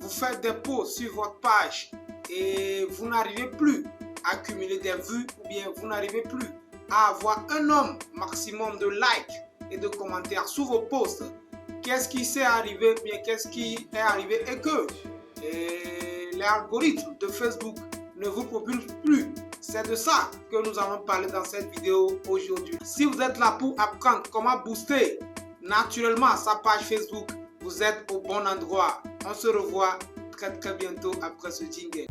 vous faites des posts sur votre page et vous n'arrivez plus à accumuler des vues ou bien vous n'arrivez plus à avoir un nombre maximum de likes et de commentaires sous vos posts, qu'est-ce qui s'est arrivé, bien qu'est-ce qui est arrivé et que l'algorithme de Facebook ne vous propulse plus. C'est de ça que nous allons parler dans cette vidéo aujourd'hui. Si vous êtes là pour apprendre comment booster naturellement sa page Facebook, vous êtes au bon endroit. On se revoit très bientôt après ce jingle.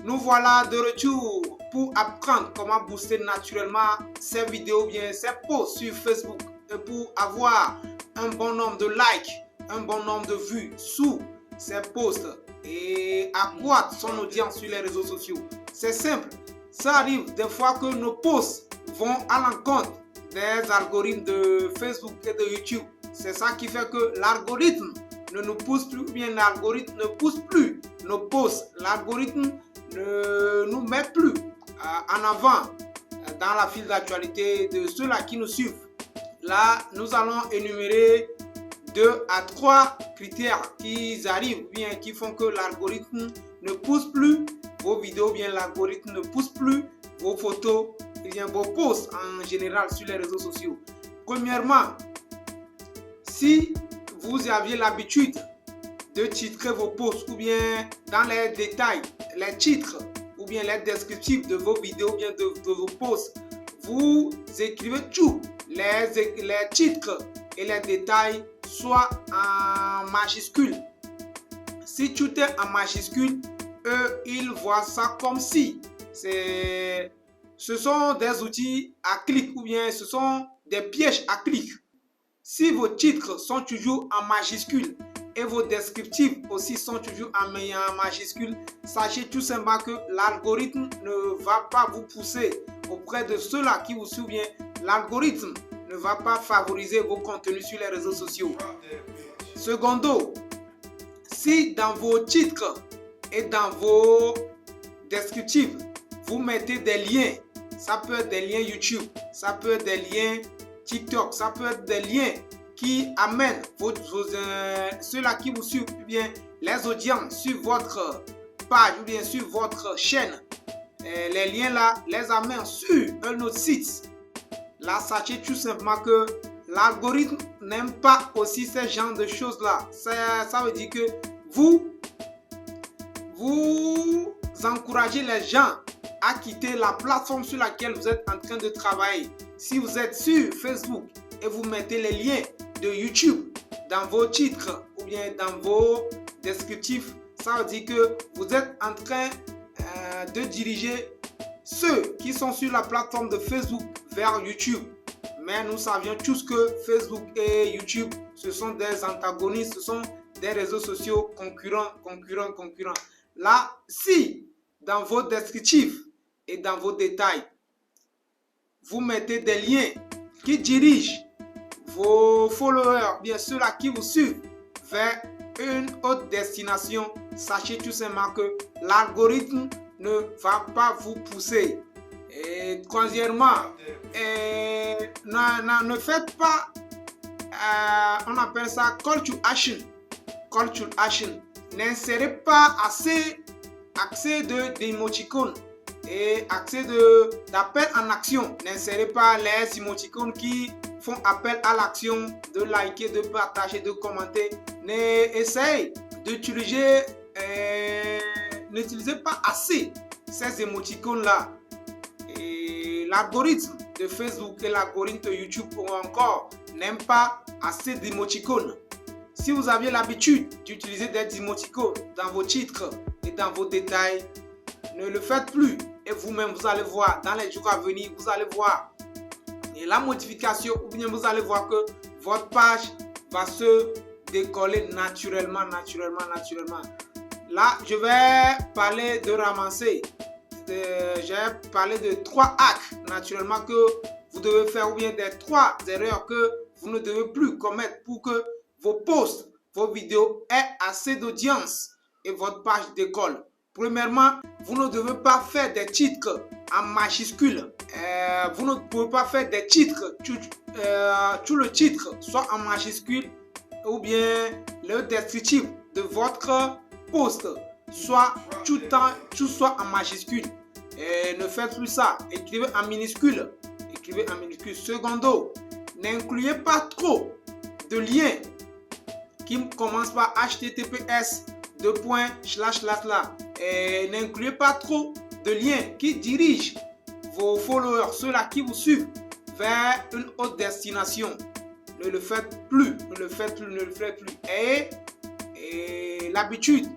Nous voilà de retour pour apprendre comment booster naturellement ces vidéos, bien ces posts sur Facebook et pour avoir un bon nombre de likes, un bon nombre de vues sous ces posts et accroître son audience sur les réseaux sociaux. C'est simple, ça arrive des fois que nos posts vont à l'encontre des algorithmes de Facebook et de YouTube. C'est ça qui fait que l'algorithme ne nous pousse plus, ou bien l'algorithme ne pousse plus nos posts. L'algorithme ne nous met plus en avant dans la file d'actualité de ceux-là qui nous suivent. Là, nous allons énumérer 2 à 3 critères qui arrivent, bien qui font que l'algorithme ne pousse plus vos vidéos, bien l'algorithme ne pousse plus vos photos, bien vos posts en général sur les réseaux sociaux. Premièrement, si vous aviez l'habitude de titrer vos posts ou bien dans les détails, les titres ou bien les descriptifs de vos vidéos, bien de vos posts, vous écrivez tout, les titres et les détails, soit en majuscule. Si tout est en majuscule, eux, ils voient ça comme si ce sont des outils à clic ou bien ce sont des pièges à clic. Si vos titres sont toujours en majuscule et vos descriptifs aussi sont toujours en majuscule, sachez tout simplement que l'algorithme ne va pas vous pousser auprès de ceux-là qui vous suivent. L'algorithme ne va pas favoriser vos contenus sur les réseaux sociaux. Secondo, si dans vos titres et dans vos descriptifs, vous mettez des liens, ça peut être des liens YouTube, ça peut être des liens TikTok, ça peut être des liens qui amènent ceux-là qui vous suivent, ou bien les audiences sur votre page ou bien sur votre chaîne. Les liens là les amènent sur un autre site. Là, sachez tout simplement que l'algorithme n'aime pas aussi ce genre de choses là. Ça veut dire que vous encouragez les gens à quitter la plateforme sur laquelle vous êtes en train de travailler. Si vous êtes sur Facebook et vous mettez les liens de YouTube dans vos titres ou bien dans vos descriptifs, ça veut dire que vous êtes en train de diriger ceux qui sont sur la plateforme de Facebook vers YouTube. Mais nous savions tous que Facebook et YouTube, ce sont des antagonistes, ce sont des réseaux sociaux concurrents. Là, si dans vos descriptifs et dans vos détails, vous mettez des liens qui dirigent vos followers, bien ceux-là qui vous suivent, vers une autre destination, sachez tout simplement que l'algorithme ne va pas vous pousser. Et troisièmement, ne faites pas, on appelle ça call to action. Call to action. N'insérez pas assez d'émoticônes et assez d'appels en action. N'insérez pas les émoticônes qui font appel à l'action de liker, de partager, de commenter. Essayez d'utiliser, n'utilisez pas assez ces émoticônes là. Et l'algorithme de Facebook et l'algorithme de YouTube encore n'aiment pas assez d'émoticônes. Si vous aviez l'habitude d'utiliser des émoticônes dans vos titres et dans vos détails, ne le faites plus. Et vous-même, vous allez voir dans les jours à venir, vous allez voir et la modification, ou bien vous allez voir que votre page va se décoller naturellement. Là, je vais parler de ramasser. J'ai parlé de 3 hacks naturellement que vous devez faire, ou bien des 3 erreurs que vous ne devez plus commettre pour que vos posts, vos vidéos aient assez d'audience et votre page décolle. Premièrement, vous ne devez pas faire des titres en majuscules vous ne pouvez pas faire des titres, tout le titre soit en majuscule ou bien le descriptif de votre post soit tout soit en majuscule. Ne faites plus ça. Écrivez en minuscule. Secondo, n'incluez pas trop de liens qui commencent par HTTPS n'incluez pas trop de liens qui dirigent vos followers, ceux-là qui vous suivent, vers une autre destination. Ne le faites plus. Et l'habitude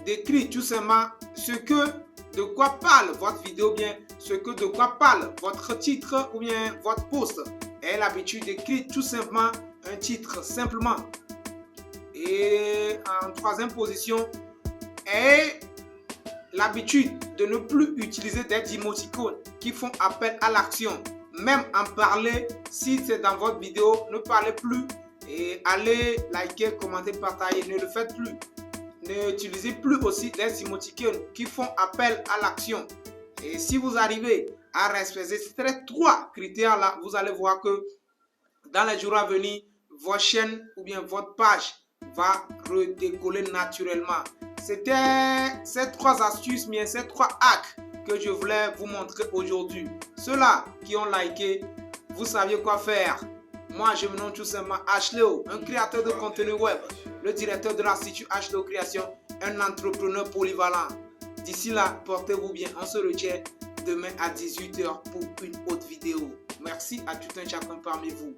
d'écrire tout simplement de quoi parle votre vidéo, bien de quoi parle votre titre ou bien votre post. Et l'habitude d'écrire tout simplement un titre simplement. Et en troisième position, est l'habitude de ne plus utiliser des émoticônes qui font appel à l'action. Même en parler, si c'est dans votre vidéo, ne parlez plus et allez liker, commenter, partager. Ne le faites plus. N'utilisez plus aussi des émoticônes qui font appel à l'action. Et si vous arrivez à respecter ces trois critères-là, vous allez voir que dans les jours à venir, votre chaîne ou bien votre page va redécoller naturellement. C'était ces trois astuces, bien ces trois hacks que je voulais vous montrer aujourd'hui. Ceux-là qui ont liké, vous saviez quoi faire. Moi, je me nomme tout simplement Ashleo, un créateur de contenu web, le directeur de l'Institut Ashleo Création, un entrepreneur polyvalent. D'ici là, portez-vous bien. On se retient demain à 18 h pour une autre vidéo. Merci à tout un chacun parmi vous.